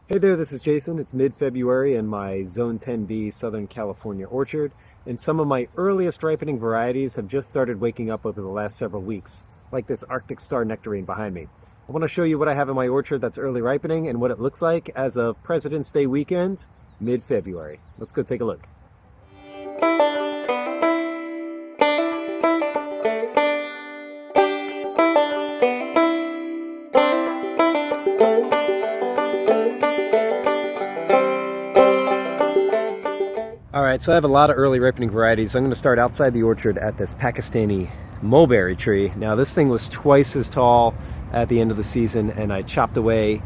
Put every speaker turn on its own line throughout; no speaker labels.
Hey there, this is Jason. It's mid-February in my Zone 10B Southern California orchard, and some of my earliest ripening varieties have just started waking up over the last several weeks, like this Arctic Star Nectarine behind me. I want to show you what I have in my orchard that's early ripening and what it looks like as of President's Day weekend, mid-February. Let's go take a look. All right, so I have a lot of early ripening varieties. I'm going to start outside the orchard at this Pakistani Mulberry tree. Now this thing was twice as tall at the end of the season, and I chopped away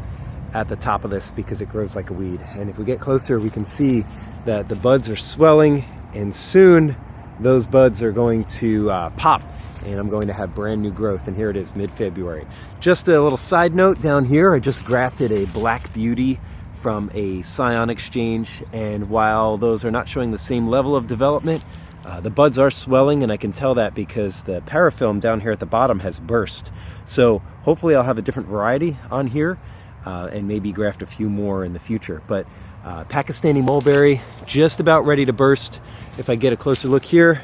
at the top of this because it grows like a weed. And if we get closer, we can see that the buds are swelling, and soon those buds are going to pop, and I'm going to have brand new growth. And here it is, mid-February. Just a little side note down here, I just grafted a Black Beauty from a scion exchange, and while those are not showing the same level of development, the buds are swelling, and I can tell that because the parafilm down here at the bottom has burst. So hopefully I'll have a different variety on here and maybe graft a few more in the future. But Pakistani Mulberry, just about ready to burst. If I get a closer look here,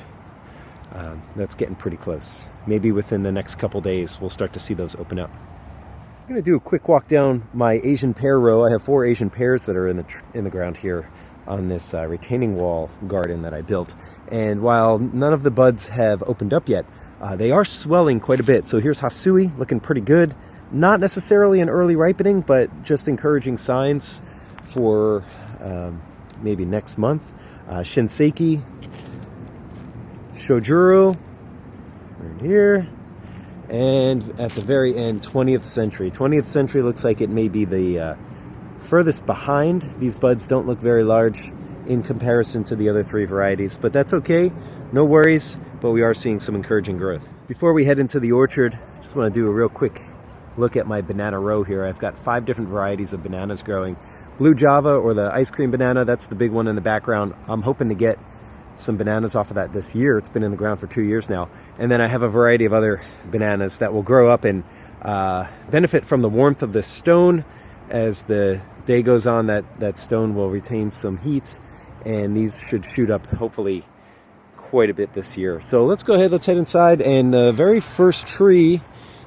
that's getting pretty close. Maybe within the next couple days we'll start to see those open up. I'm going to do a quick walk down my Asian pear row. I have 4 Asian pears that are in the ground here on this retaining wall garden that I built. And while none of the buds have opened up yet, they are swelling quite a bit. So here's Hasui, looking pretty good. Not necessarily an early ripening, but just encouraging signs for maybe next month. Shinseki, Shojuro, right here. And at the very end, 20th Century. 20th Century looks like it may be the furthest behind. These buds don't look very large in comparison to the other 3 varieties, but that's okay. No worries, but we are seeing some encouraging growth. Before we head into the orchard, I just want to do a real quick look at my banana row here. I've got 5 different varieties of bananas growing. Blue Java, or the ice cream banana, that's the big one in the background. I'm hoping to get some bananas off of that this year. It's been in the ground for 2 years now. And then I have a variety of other bananas that will grow up and benefit from the warmth of the stone. As the day goes on, that stone will retain some heat, and these should shoot up hopefully quite a bit this year. So let's go ahead, let's head inside. And the very first tree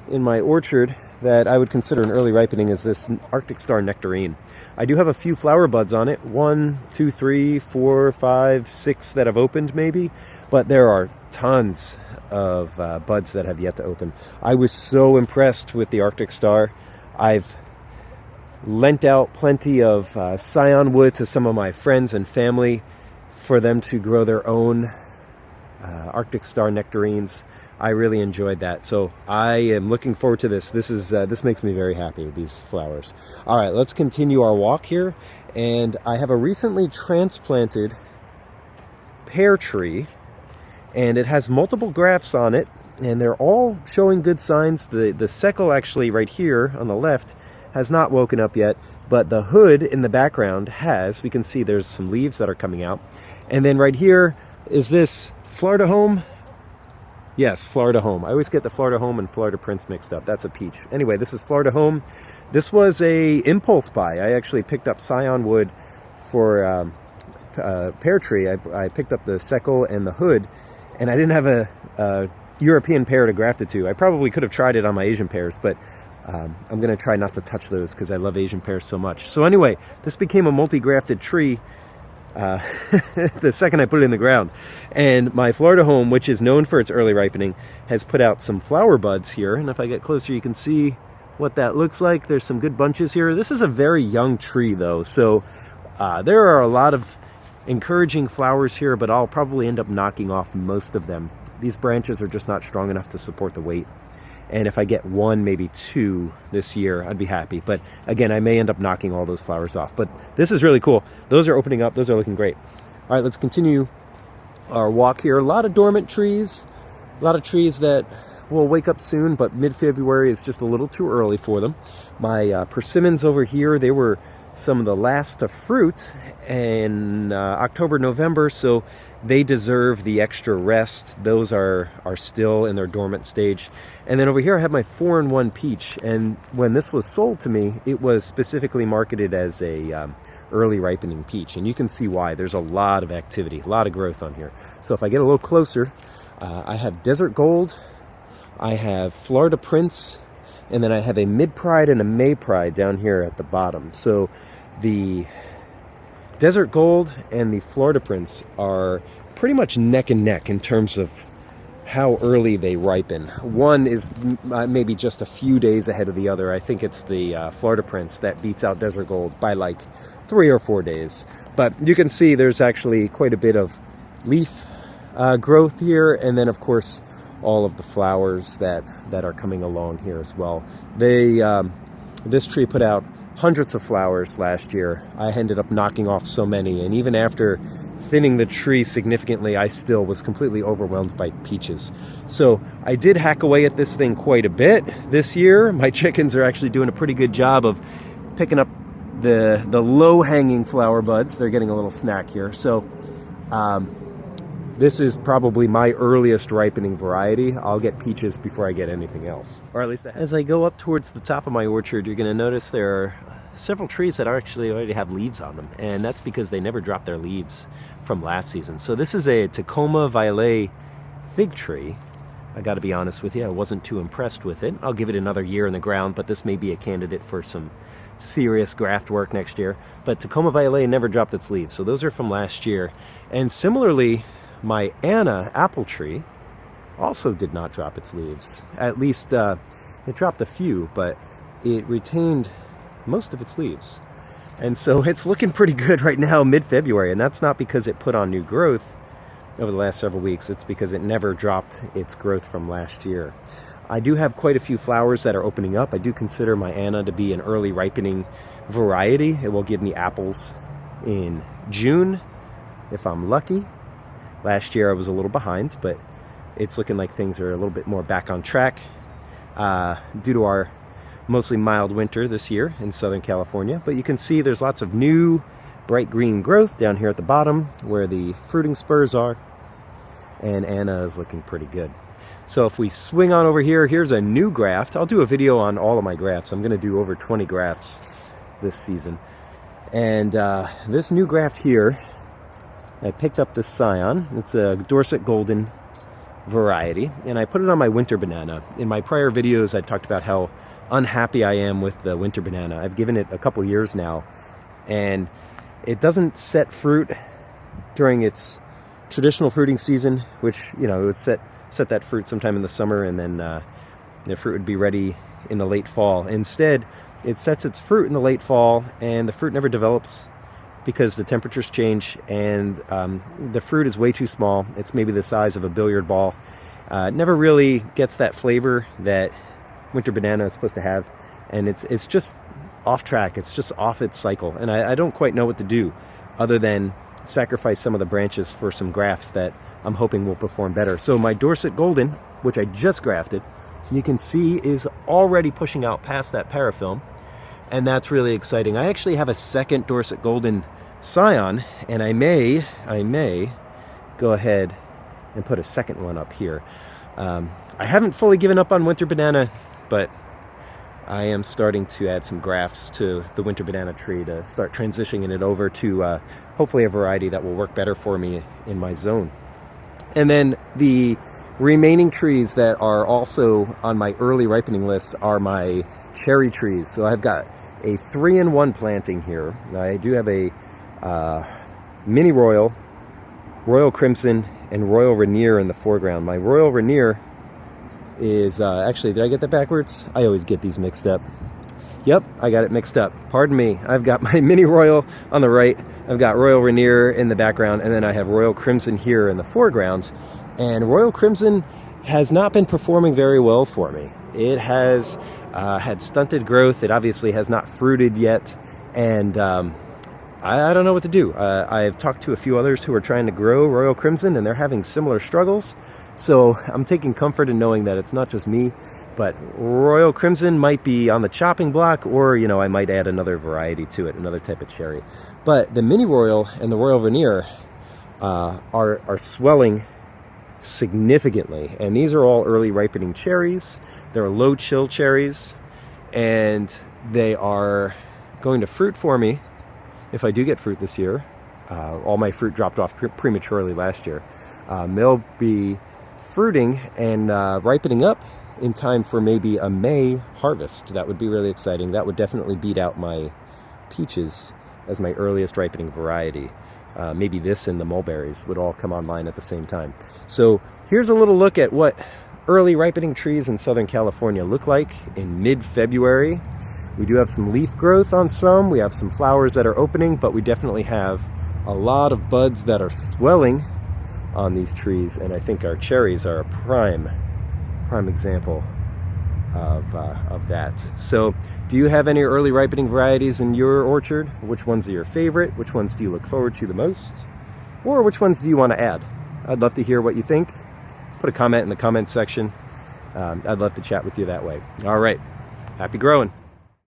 in my orchard that I would consider an early ripening is this Arctic Star Nectarine. I do have a few flower buds on it, 1, 2, 3, 4, 5, 6 that have opened maybe, but there are tons of buds that have yet to open. I was so impressed with the Arctic Star. I've lent out plenty of scion wood to some of my friends and family for them to grow their own Arctic Star nectarines. I really enjoyed that, so I am looking forward to this. This makes me very happy, these flowers. All right, let's continue our walk here, and I have a recently transplanted pear tree, and it has multiple grafts on it, and they're all showing good signs. The SoCal actually right here on the left has not woken up yet, but the hood in the background has. We can see there's some leaves that are coming out. And then right here is this Florida Home. Yes, Florida Home. I always get the Florida Home and Florida Prince mixed up. That's a peach. Anyway, this is Florida Home. This was a impulse buy. I actually picked up scion wood for Pear Tree. I picked up the SoCal and the hood, and I didn't have a European pear to graft it to. I probably could have tried it on my Asian pears, but I'm going to try not to touch those because I love Asian pears so much. So anyway, this became a multi-grafted tree the second I put it in the ground. And my Florida Home, which is known for its early ripening, has put out some flower buds here. And if I get closer, you can see what that looks like. There's some good bunches here. This is a very young tree, though, so there are a lot of encouraging flowers here, but I'll probably end up knocking off most of them. These branches are just not strong enough to support the weight. And if I get 1, maybe 2 this year, I'd be happy. But again, I may end up knocking all those flowers off. But this is really cool. Those are opening up. Those are looking great. All right, let's continue our walk here. A lot of dormant trees. A lot of trees that will wake up soon, but mid-February is just a little too early for them. My persimmons over here, they were some of the last to fruit in October, November, so they deserve the extra rest. Those are still in their dormant stage. And then over here I have my 4-in-1 peach, and when this was sold to me, it was specifically marketed as a early ripening peach, and you can see why. There's a lot of activity, a lot of growth on here. So if I get a little closer, I have Desert Gold, I have Florida Prince, and then I have a Mid Pride and a May Pride down here at the bottom. So the Desert Gold and the Florida Prince are pretty much neck and neck in terms of how early they ripen. One is maybe just a few days ahead of the other. I think it's the Florida Prince that beats out Desert Gold by like 3 or 4 days. But you can see there's actually quite a bit of leaf growth here, and then of course all of the flowers that are coming along here as well. This tree put out hundreds of flowers last year. I ended up knocking off so many, and even after thinning the tree significantly, I still was completely overwhelmed by peaches. So I did hack away at this thing quite a bit this year. My chickens are actually doing a pretty good job of picking up the low-hanging flower buds. They're getting a little snack here. So this is probably my earliest ripening variety. I'll get peaches before I get anything else, or at least as I go up towards the top of my orchard, you're going to notice there are several trees that actually already have leaves on them, and that's because they never dropped their leaves from last season. So this is a Tacoma Violet fig tree. I got to be honest with you, I wasn't too impressed with it. I'll give it another year in the ground, but this may be a candidate for some serious graft work next year. But Tacoma Violet never dropped its leaves, so those are from last year. And similarly, my Anna apple tree also did not drop its leaves. At least it dropped a few, but it retained most of its leaves. And so it's looking pretty good right now, mid-February, and that's not because it put on new growth over the last several weeks. It's because it never dropped its growth from last year. I do have quite a few flowers that are opening up. I do consider my Anna to be an early ripening variety. It will give me apples in June if I'm lucky. Last year I was a little behind, but it's looking like things are a little bit more back on track due to our mostly mild winter this year in Southern California. But you can see there's lots of new bright green growth down here at the bottom where the fruiting spurs are, and Anna is looking pretty good. So if we swing on over here, here's a new graft. I'll do a video on all of my grafts. I'm going to do over 20 grafts this season. And this new graft here, I picked up this Scion. It's a Dorset Golden variety, and I put it on my winter banana. In my prior videos, I talked about how unhappy I am with the winter banana. I've given it a couple years now, and it doesn't set fruit during its traditional fruiting season, which, you know, it would set that fruit sometime in the summer, and then the fruit would be ready in the late fall. Instead, it sets its fruit in the late fall, and the fruit never develops because the temperatures change, and the fruit is way too small. It's maybe the size of a billiard ball. It never really gets that flavor that winter banana is supposed to have, and it's just off track. It's just off its cycle, and I don't quite know what to do other than sacrifice some of the branches for some grafts that I'm hoping will perform better. So my Dorset Golden, which I just grafted, you can see is already pushing out past that parafilm, and that's really exciting. I actually have a second Dorset Golden Scion, and I may go ahead and put a second one up here. I haven't fully given up on winter banana, but I am starting to add some grafts to the winter banana tree to start transitioning it over to hopefully a variety that will work better for me in my zone. And then the remaining trees that are also on my early ripening list are my cherry trees. So I've got a 3-in-1 planting here. I do have a Mini Royal, Royal Crimson, and Royal Rainier in the foreground. My Royal Rainier is actually, did I get that backwards? I always get these mixed up. Yep, I got it mixed up. Pardon me. I've got my Mini Royal on the right, I've got Royal Rainier in the background, and then I have Royal Crimson here in the foreground. And Royal Crimson has not been performing very well for me. It has had stunted growth. It obviously has not fruited yet, and I don't know what to do. I've talked to a few others who are trying to grow Royal Crimson, and they're having similar struggles. So I'm taking comfort in knowing that it's not just me, but Royal Crimson might be on the chopping block, or, you know, I might add another variety to it, another type of cherry. But the Mini Royal and the Royal Rainier are swelling significantly, and these are all early ripening cherries. They're low chill cherries, and they are going to fruit for me if I do get fruit this year. All my fruit dropped off prematurely last year. They'll be fruiting and ripening up in time for maybe a May harvest. That would be really exciting. That would definitely beat out my peaches as my earliest ripening variety. Maybe this and the mulberries would all come online at the same time. So here's a little look at what early ripening trees in Southern California look like in mid-February. We do have some leaf growth on some. We have some flowers that are opening, but we definitely have a lot of buds that are swelling on these trees, and I think our cherries are a prime example of that. So do you have any early ripening varieties in your orchard? Which ones are your favorite? Which ones do you look forward to the most? Or which ones do you want to add? I'd love to hear what you think. Put a comment in the comment section. I'd love to chat with you that way. All right, happy growing.